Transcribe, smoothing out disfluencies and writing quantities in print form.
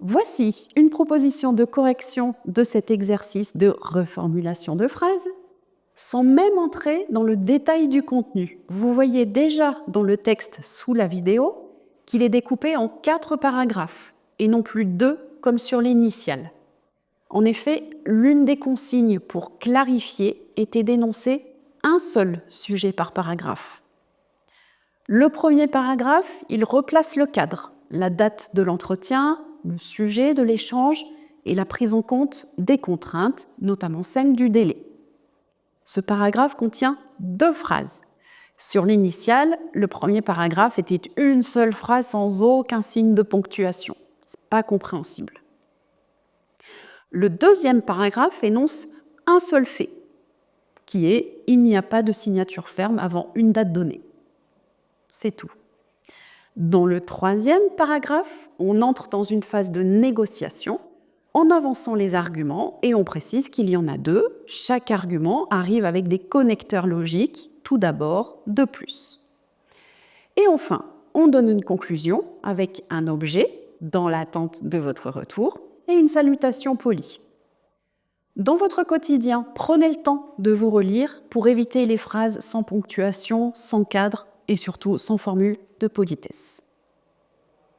Voici une proposition de correction de cet exercice de reformulation de phrases, sans même entrer dans le détail du contenu. Vous voyez déjà dans le texte sous la vidéo qu'il est découpé en 4 paragraphes et non plus 2 comme sur l'initiale. En effet, l'une des consignes pour clarifier était d'énoncer un seul sujet par paragraphe. Le premier paragraphe, il replace le cadre, la date de l'entretien, le sujet de l'échange et la prise en compte des contraintes, notamment celle du délai. Ce paragraphe contient 2 phrases. Sur l'initiale, le premier paragraphe était une seule phrase sans aucun signe de ponctuation. Ce n'est pas compréhensible. Le deuxième paragraphe énonce un seul fait, qui est « il n'y a pas de signature ferme avant une date donnée ». C'est tout. Dans le troisième paragraphe, on entre dans une phase de négociation en avançant les arguments et on précise qu'il y en a 2. Chaque argument arrive avec des connecteurs logiques, tout d'abord, de plus. Et enfin, on donne une conclusion avec un objet dans l'attente de votre retour et une salutation polie. Dans votre quotidien, prenez le temps de vous relire pour éviter les phrases sans ponctuation, sans cadre et surtout sans formule de politesse.